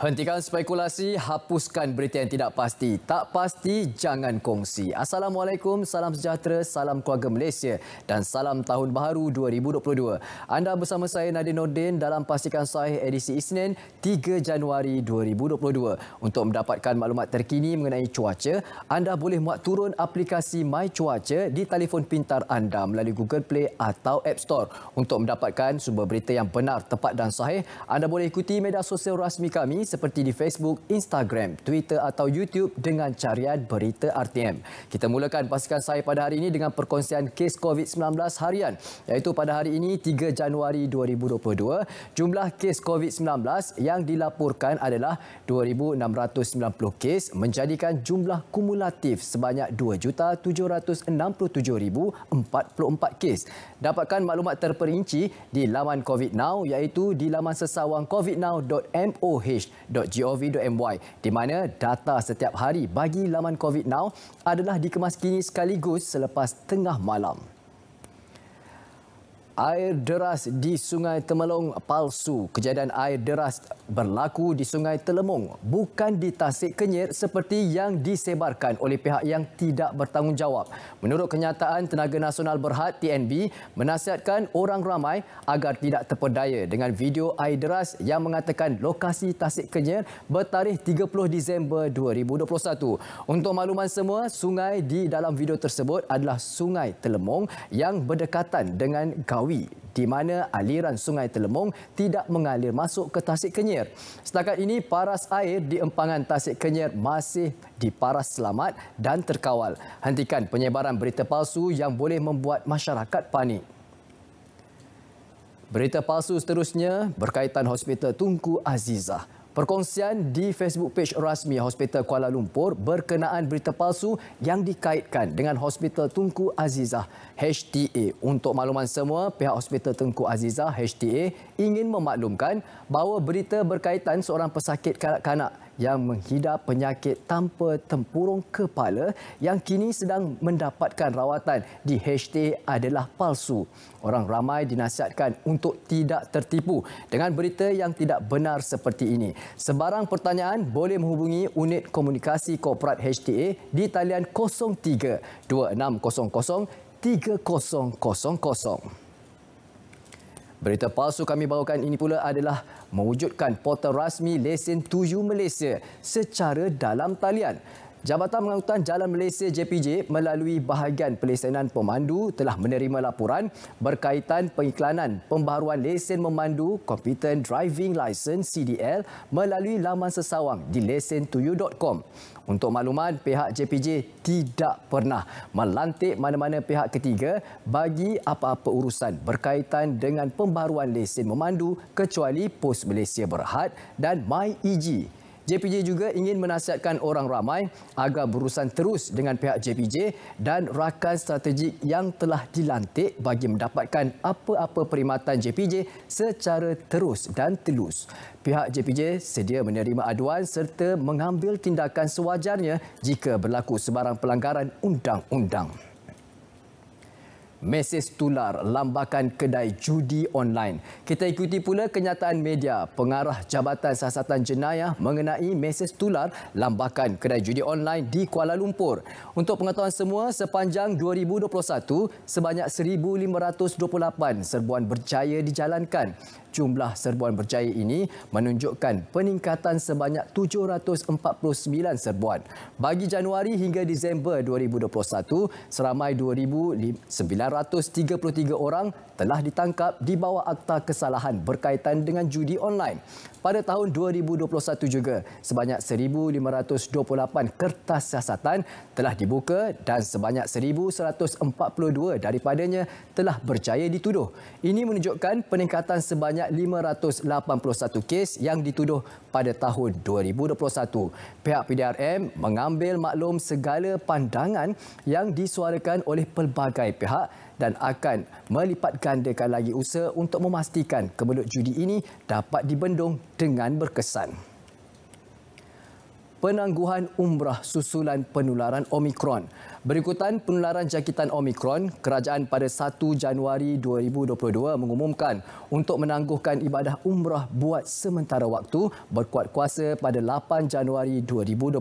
Hentikan spekulasi, hapuskan berita yang tidak pasti. Tak pasti, jangan kongsi. Assalamualaikum, salam sejahtera, salam keluarga Malaysia dan salam Tahun Baharu 2022. Anda bersama saya Nadine Nordin dalam Pastikan Sahih edisi Isnin 3 Januari 2022. Untuk mendapatkan maklumat terkini mengenai cuaca, anda boleh muat turun aplikasi My Cuaca di telefon pintar anda melalui Google Play atau App Store. Untuk mendapatkan sumber berita yang benar, tepat dan sahih, anda boleh ikuti media sosial rasmi kami seperti di Facebook, Instagram, Twitter atau YouTube dengan carian Berita RTM. Kita mulakan Pastikan Sahih pada hari ini dengan perkongsian kes COVID-19 harian, iaitu pada hari ini 3 Januari 2022, jumlah kes COVID-19 yang dilaporkan adalah 2,690 kes, menjadikan jumlah kumulatif sebanyak 2,767,044 kes. Dapatkan maklumat terperinci di laman COVID Now, iaitu di laman sesawang covidnow.moh.gov.my, di mana data setiap hari bagi laman COVID Now adalah dikemaskini sekaligus selepas tengah malam. Air deras di Sungai Temelong palsu. Kejadian air deras berlaku di Sungai Telemong, bukan di Tasik Kenyir seperti yang disebarkan oleh pihak yang tidak bertanggungjawab. Menurut kenyataan, Tenaga Nasional Berhad TNB menasihatkan orang ramai agar tidak terpedaya dengan video air deras yang mengatakan lokasi Tasik Kenyir bertarikh 30 Disember 2021. Untuk makluman semua, sungai di dalam video tersebut adalah Sungai Telemong yang berdekatan dengan Gawi, di mana aliran Sungai Telemong tidak mengalir masuk ke Tasik Kenyir. Setakat ini, paras air di empangan Tasik Kenyir masih diparas selamat dan terkawal. Hentikan penyebaran berita palsu yang boleh membuat masyarakat panik. Berita palsu seterusnya berkaitan Hospital Tunku Azizah. Perkongsian di Facebook page rasmi Hospital Kuala Lumpur berkenaan berita palsu yang dikaitkan dengan Hospital Tunku Azizah HTA. Untuk makluman semua, pihak Hospital Tunku Azizah HTA ingin memaklumkan bahawa berita berkaitan seorang pesakit kanak-kanak yang menghidap penyakit tanpa tempurung kepala yang kini sedang mendapatkan rawatan di HTA adalah palsu. Orang ramai dinasihatkan untuk tidak tertipu dengan berita yang tidak benar seperti ini. Sebarang pertanyaan boleh menghubungi Unit Komunikasi Korporat HTA di talian 03 2600 3000. Berita palsu kami bawakan ini pula adalah mewujudkan portal rasmi lesen tuju Malaysia secara dalam talian. Jabatan Pengangkutan Jalan Malaysia JPJ melalui bahagian pelesenan pemandu telah menerima laporan berkaitan pengiklanan pembaharuan lesen memandu Competent Driving Licence CDL melalui laman sesawang di lesentuju.com. Untuk makluman, pihak JPJ tidak pernah melantik mana-mana pihak ketiga bagi apa-apa urusan berkaitan dengan pembaharuan lesen memandu kecuali Pos Malaysia Berhad dan MyEG. JPJ juga ingin menasihatkan orang ramai agar berurusan terus dengan pihak JPJ dan rakan strategik yang telah dilantik bagi mendapatkan apa-apa perkhidmatan JPJ secara terus dan telus. Pihak JPJ sedia menerima aduan serta mengambil tindakan sewajarnya jika berlaku sebarang pelanggaran undang-undang. Mesej tular lambakan kedai judi online. Kita ikuti pula kenyataan media pengarah Jabatan Siasatan Jenayah mengenai mesej tular lambakan kedai judi online di Kuala Lumpur. Untuk pengetahuan semua, sepanjang 2021, sebanyak 1,528 serbuan berjaya dijalankan. Jumlah serbuan berjaya ini menunjukkan peningkatan sebanyak 749 serbuan. Bagi Januari hingga Disember 2021, seramai 2,933 orang telah ditangkap di bawah Akta Kesalahan berkaitan dengan judi online. Pada tahun 2021 juga, sebanyak 1,528 kertas siasatan telah dibuka dan sebanyak 1,142 daripadanya telah berjaya dituduh. Ini menunjukkan peningkatan sebanyak 581 kes yang dituduh pada tahun 2021. Pihak PDRM mengambil maklum segala pandangan yang disuarakan oleh pelbagai pihak dan akan melipat gandakan lagi usaha untuk memastikan kemelut judi ini dapat dibendung dengan berkesan. Penangguhan umrah susulan penularan Omikron. Berikutan penularan jangkitan Omicron, kerajaan pada 1 Januari 2022 mengumumkan untuk menangguhkan ibadah umrah buat sementara waktu berkuat kuasa pada 8 Januari 2022.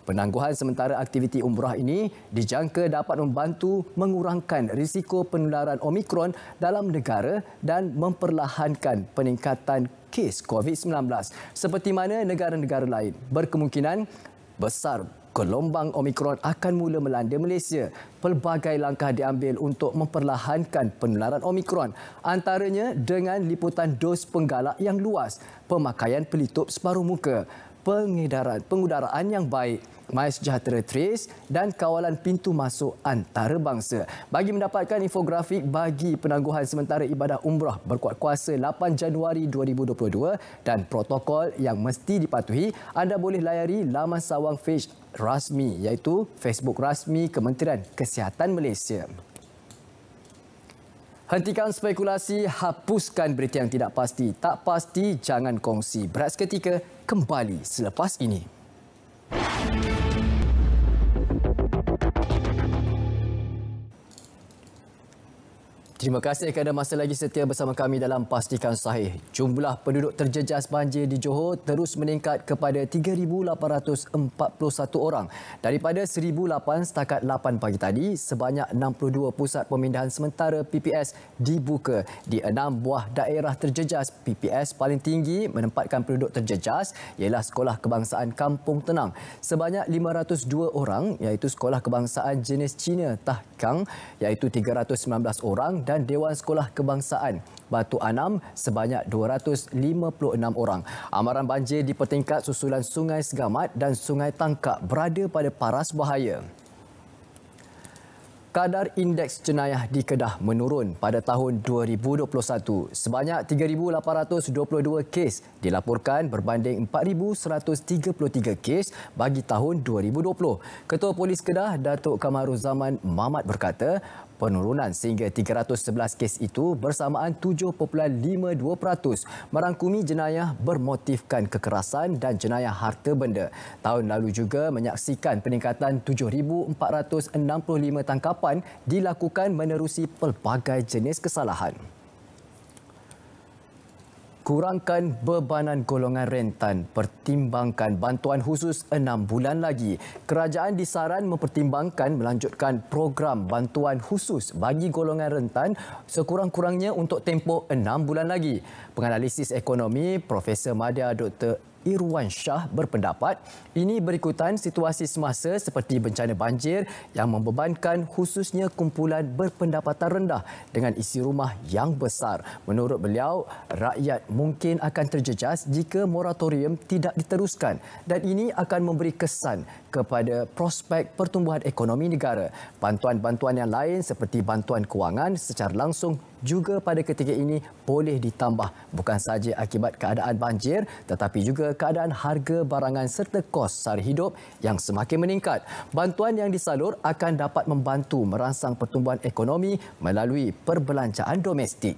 Penangguhan sementara aktiviti umrah ini dijangka dapat membantu mengurangkan risiko penularan Omicron dalam negara dan memperlahankan peningkatan kes COVID-19 seperti mana negara-negara lain. Berkemungkinan besar gelombang Omicron akan mula melanda Malaysia. Pelbagai langkah diambil untuk memperlahankan penularan Omicron, antaranya dengan liputan dos penggalak yang luas, pemakaian pelitup separuh muka, pengudaraan yang baik, MySejahtera Trace dan kawalan pintu masuk antarabangsa. Bagi mendapatkan infografik bagi penangguhan sementara ibadah umrah berkuat kuasa 8 Januari 2022 dan protokol yang mesti dipatuhi, anda boleh layari laman sawang page rasmi iaitu Facebook rasmi Kementerian Kesihatan Malaysia. Hentikan spekulasi, hapuskan berita yang tidak pasti. Tak pasti, jangan kongsi. Berat seketika kembali selepas ini. Terima kasih kerana masih lagi setia bersama kami dalam Pastikan Sahih. Jumlah penduduk terjejas banjir di Johor terus meningkat kepada 3,841 orang. Daripada 1,008 setakat 8 pagi tadi, sebanyak 62 pusat pemindahan sementara PPS dibuka di 6 buah daerah terjejas. PPS paling tinggi menempatkan penduduk terjejas ialah Sekolah Kebangsaan Kampung Tenang. Sebanyak 502 orang iaitu Sekolah Kebangsaan jenis Cina Tahkang iaitu 319 orang dan Dewan Sekolah Kebangsaan Batu Anam sebanyak 256 orang. Amaran banjir dipertingkat susulan Sungai Segamat dan Sungai Tangkak berada pada paras bahaya. Kadar indeks jenayah di Kedah menurun pada tahun 2021. Sebanyak 3,822 kes dilaporkan berbanding 4,133 kes bagi tahun 2020. Ketua Polis Kedah, Datuk Kamaruzaman Mamat berkata, penurunan sehingga 311 kes itu bersamaan 7.52% merangkumi jenayah bermotifkan kekerasan dan jenayah harta benda. Tahun lalu juga menyaksikan peningkatan 7,465 tangkapan dilakukan menerusi pelbagai jenis kesalahan. Kurangkan bebanan golongan rentan, pertimbangkan bantuan khusus 6 bulan lagi. Kerajaan disaran mempertimbangkan melanjutkan program bantuan khusus bagi golongan rentan sekurang-kurangnya untuk tempoh 6 bulan lagi. Penganalisis ekonomi Profesor Madya Dr. Irwan Shah berpendapat ini berikutan situasi semasa seperti bencana banjir yang membebankan khususnya kumpulan berpendapatan rendah dengan isi rumah yang besar. Menurut beliau, rakyat mungkin akan terjejas jika moratorium tidak diteruskan dan ini akan memberi kesan kepada prospek pertumbuhan ekonomi negara. Bantuan-bantuan yang lain seperti bantuan kewangan secara langsung juga pada ketika ini boleh ditambah bukan sahaja akibat keadaan banjir tetapi juga keadaan harga barangan serta kos sara hidup yang semakin meningkat. Bantuan yang disalur akan dapat membantu merangsang pertumbuhan ekonomi melalui perbelanjaan domestik.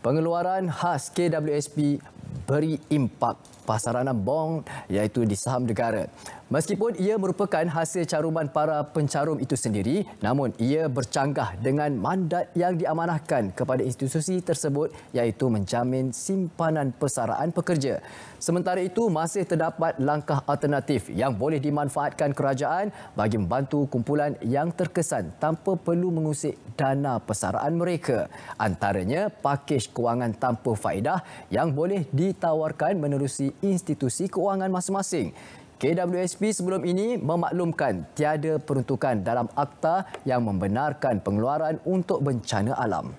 Pengeluaran khas KWSP beri impak pasaran bond iaitu di saham negara. Meskipun ia merupakan hasil caruman para pencarum itu sendiri, namun ia bercanggah dengan mandat yang diamanahkan kepada institusi tersebut iaitu menjamin simpanan persaraan pekerja. Sementara itu, masih terdapat langkah alternatif yang boleh dimanfaatkan kerajaan bagi membantu kumpulan yang terkesan tanpa perlu mengusik dana persaraan mereka. Antaranya, pakej kewangan tanpa faedah yang boleh ditawarkan menerusi institusi kewangan masing-masing. KWSP sebelum ini memaklumkan tiada peruntukan dalam akta yang membenarkan pengeluaran untuk bencana alam.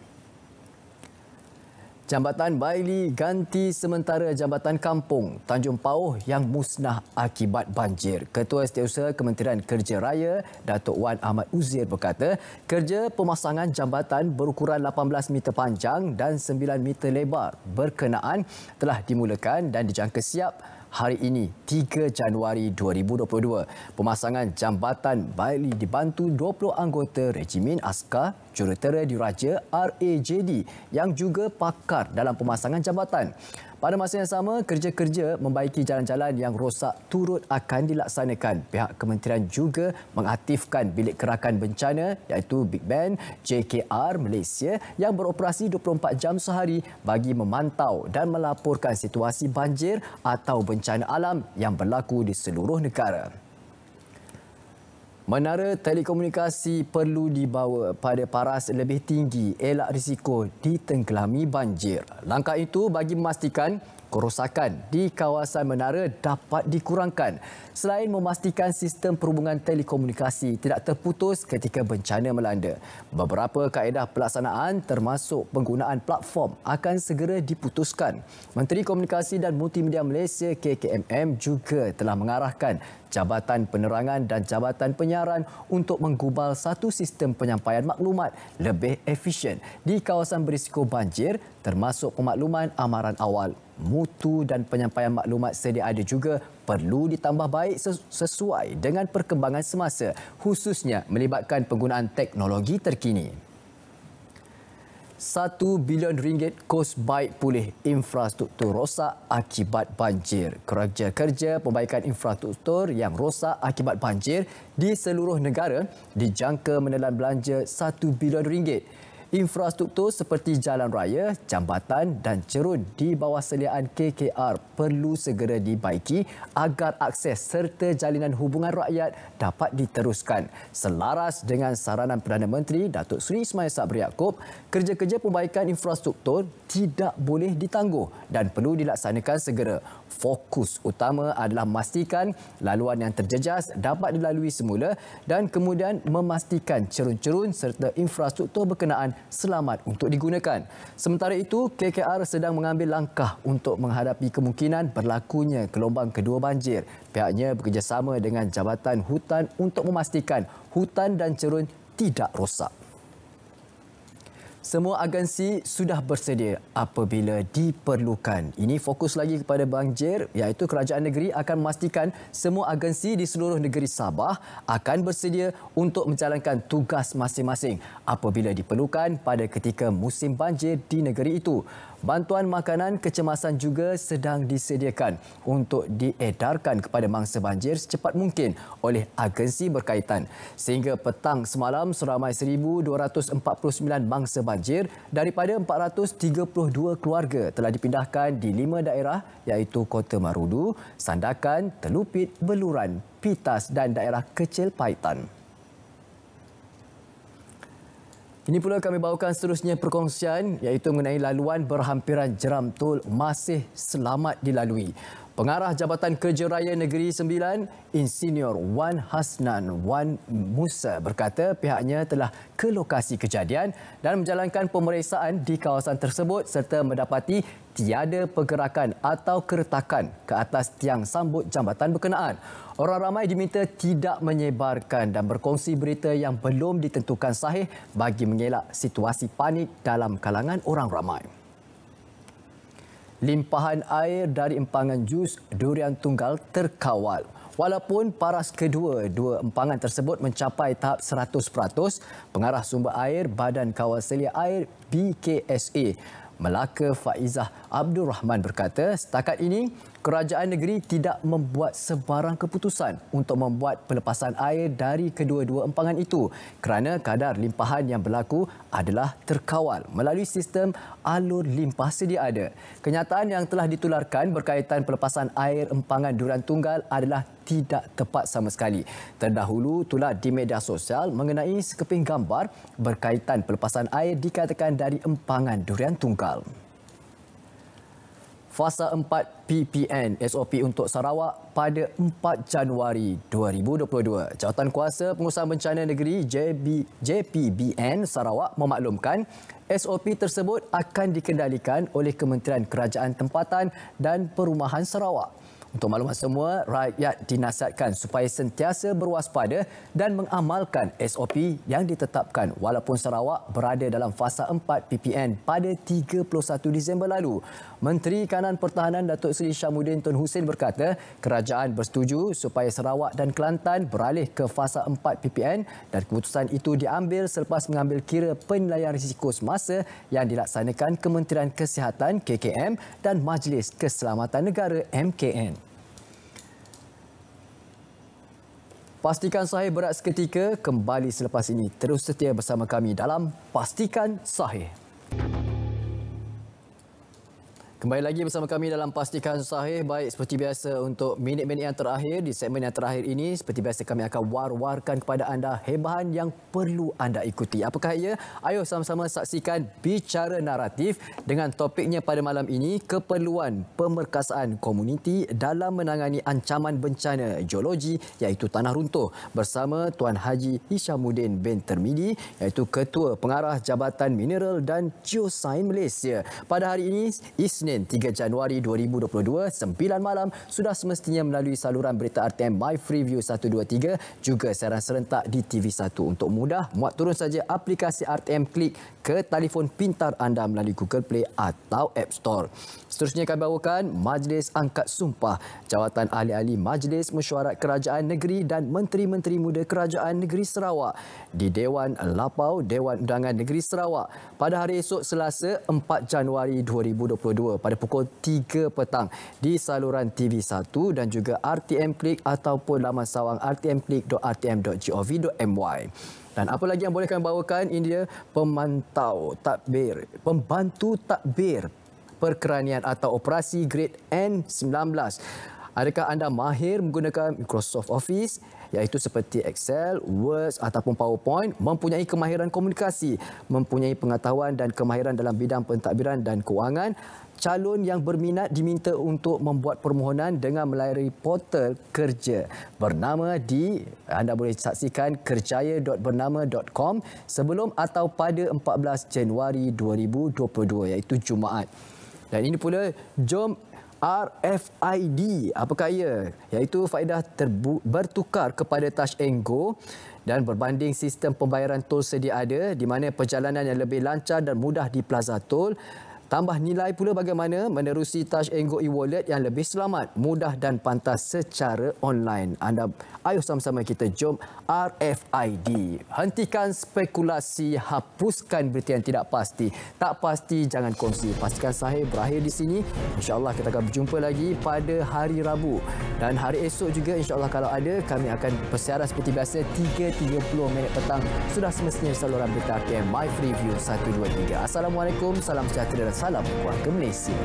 Jambatan Baili ganti sementara Jambatan Kampung Tanjung Pauh yang musnah akibat banjir. Ketua Setiausaha Kementerian Kerja Raya, Datuk Wan Ahmad Uzair berkata, kerja pemasangan jambatan berukuran 18 meter panjang dan 9 meter lebar berkenaan telah dimulakan dan dijangka siap hari ini 3 Januari 2022. Pemasangan jambatan Baili dibantu 20 anggota Regimen Askar Jurutera Diraja RAJD yang juga pakar dalam pemasangan jambatan. Pada masa yang sama, kerja-kerja membaiki jalan-jalan yang rosak turut akan dilaksanakan. Pihak kementerian juga mengaktifkan bilik kerakan bencana iaitu Big Ben JKR Malaysia yang beroperasi 24 jam sehari bagi memantau dan melaporkan situasi banjir atau bencana alam yang berlaku di seluruh negara. Menara telekomunikasi perlu dibawa pada paras lebih tinggi elak risiko ditenggelami banjir. Langkah itu bagi memastikan kerosakan di kawasan menara dapat dikurangkan selain memastikan sistem perhubungan telekomunikasi tidak terputus ketika bencana melanda. Beberapa kaedah pelaksanaan termasuk penggunaan platform akan segera diputuskan. Menteri Komunikasi dan Multimedia Malaysia KKMM juga telah mengarahkan Jabatan Penerangan dan Jabatan Penyiaran untuk menggubal satu sistem penyampaian maklumat lebih efisien di kawasan berisiko banjir termasuk pemakluman amaran awal. Mutu dan penyampaian maklumat sedia ada juga perlu ditambah baik sesuai dengan perkembangan semasa, khususnya melibatkan penggunaan teknologi terkini. RM1 bilion kos baik pulih infrastruktur rosak akibat banjir. Kerja-kerja perbaikan infrastruktur yang rosak akibat banjir di seluruh negara dijangka menelan belanja RM1 bilion. Infrastruktur seperti jalan raya, jambatan dan cerun di bawah seliaan KKR perlu segera dibaiki agar akses serta jalinan hubungan rakyat dapat diteruskan. Selaras dengan saranan Perdana Menteri Datuk Seri Ismail Sabri Yaakob, kerja-kerja perbaikan infrastruktur tidak boleh ditangguh dan perlu dilaksanakan segera. Fokus utama adalah memastikan laluan yang terjejas dapat dilalui semula dan kemudian memastikan cerun-cerun serta infrastruktur berkenaan selamat untuk digunakan. Sementara itu, KKR sedang mengambil langkah untuk menghadapi kemungkinan berlakunya gelombang kedua banjir. Pihaknya bekerjasama dengan Jabatan Hutan untuk memastikan hutan dan cerun tidak rosak. Semua agensi sudah bersedia apabila diperlukan. Ini fokus lagi kepada banjir iaitu kerajaan negeri akan memastikan semua agensi di seluruh negeri Sabah akan bersedia untuk menjalankan tugas masing-masing apabila diperlukan pada ketika musim banjir di negeri itu. Bantuan makanan kecemasan juga sedang disediakan untuk diedarkan kepada mangsa banjir secepat mungkin oleh agensi berkaitan. Sehingga petang semalam, seramai 1,249 mangsa banjir daripada 432 keluarga telah dipindahkan di 5 daerah iaitu Kota Marudu, Sandakan, Telupit, Beluran, Pitas dan daerah Kecil Paitan. Ini pula kami bawakan seterusnya perkongsian iaitu mengenai laluan berhampiran jeram tol masih selamat dilalui. Pengarah Jabatan Kerja Raya Negeri Sembilan, Insinyur Wan Hasnan Wan Musa berkata pihaknya telah ke lokasi kejadian dan menjalankan pemeriksaan di kawasan tersebut serta mendapati tiada pergerakan atau keretakan ke atas tiang sambut jambatan berkenaan. Orang ramai diminta tidak menyebarkan dan berkongsi berita yang belum ditentukan sahih bagi mengelak situasi panik dalam kalangan orang ramai. Limpahan air dari empangan jus durian tunggal terkawal. Walaupun paras kedua dua empangan tersebut mencapai tahap 100%, pengarah sumber air Badan Kawal Selia Air BKSA Melaka Faizah Abdul Rahman berkata setakat ini kerajaan negeri tidak membuat sebarang keputusan untuk membuat pelepasan air dari kedua-dua empangan itu kerana kadar limpahan yang berlaku adalah terkawal melalui sistem alur limpah sedia ada. Kenyataan yang telah ditularkan berkaitan pelepasan air empangan durian tunggal adalah tidak tepat sama sekali. Terdahulu tular di media sosial mengenai sekeping gambar berkaitan pelepasan air dikatakan dari empangan durian tunggal. Fasa 4 PPN SOP untuk Sarawak pada 4 Januari 2022. Jawatankuasa Pengurusan Bencana Negeri JPBN Sarawak memaklumkan SOP tersebut akan dikendalikan oleh Kementerian Kerajaan Tempatan dan Perumahan Sarawak. Untuk maklumat semua, rakyat dinasihatkan supaya sentiasa berwaspada dan mengamalkan SOP yang ditetapkan walaupun Sarawak berada dalam fasa 4 PPN pada 31 Disember lalu. Menteri Kanan Pertahanan Datuk Seri Syamudin Tun Hussein berkata kerajaan bersetuju supaya Sarawak dan Kelantan beralih ke fasa 4 PPN dan keputusan itu diambil selepas mengambil kira penilaian risiko semasa yang dilaksanakan Kementerian Kesihatan KKM dan Majlis Keselamatan Negara MKN. Pastikan Sahih berat seketika kembali selepas ini. Terus setia bersama kami dalam Pastikan Sahih. Kembali lagi bersama kami dalam Pastikan Sahih. Baik, seperti biasa untuk minit-minit yang terakhir, di segmen yang terakhir ini, seperti biasa kami akan war-warkan kepada anda hebahan yang perlu anda ikuti. Apakah ia? Ayo sama-sama saksikan Bicara Naratif dengan topiknya pada malam ini, keperluan pemerkasaan komuniti dalam menangani ancaman bencana geologi iaitu tanah runtuh bersama Tuan Haji Hishamuddin bin Termidi iaitu Ketua Pengarah Jabatan Mineral dan Geosains Malaysia. Pada hari ini, Isnin 3 Januari 2022, 9 malam, sudah semestinya melalui saluran berita RTM My Freeview 123, juga siaran serentak di TV1. Untuk mudah, muat turun saja aplikasi RTM Klik ke telefon pintar anda melalui Google Play atau App Store. Seterusnya kami bawakan Majlis Angkat Sumpah Jawatan Ahli-Ahli Majlis Mesyuarat Kerajaan Negeri dan Menteri-Menteri Muda Kerajaan Negeri Sarawak di Dewan Lapau Dewan Undangan Negeri Sarawak pada hari esok Selasa 4 Januari 2022 pada pukul 3 petang di saluran TV1 dan juga RTM Klik ataupun laman sawang rtmklik.rtm.gov.my. Dan apa lagi yang boleh kami bawakan? Ini dia pembantu takbir perkeranian atau operasi grade N19. Adakah anda mahir menggunakan Microsoft Office iaitu seperti Excel, Word ataupun PowerPoint, mempunyai kemahiran komunikasi, mempunyai pengetahuan dan kemahiran dalam bidang pentadbiran dan kewangan? Calon yang berminat diminta untuk membuat permohonan dengan melalui portal kerja bernama anda boleh saksikan kerjaya.bernama.com sebelum atau pada 14 Januari 2022 iaitu Jumaat. Dan ini pula jom RFID. Apakah ia? Iaitu faedah bertukar kepada Touch and Go dan berbanding sistem pembayaran tol sedia ada di mana perjalanan yang lebih lancar dan mudah di Plaza Tol. Tambah nilai pula bagaimana menerusi Touch and Go e-wallet yang lebih selamat, mudah dan pantas secara online. Ayo sama-sama kita jom RFID. Hentikan spekulasi, hapuskan berita yang tidak pasti. Tak pasti jangan kongsi. Pastikan Sahih berakhir di sini. InsyaAllah kita akan berjumpa lagi pada hari Rabu. Dan hari esok juga insyaAllah kalau ada, kami akan bersiaran seperti biasa 3.30 minit petang. Sudah semestinya saluran berita RTM My Freeview 123. Assalamualaikum, salam sejahtera dan salam keluarga Malaysia.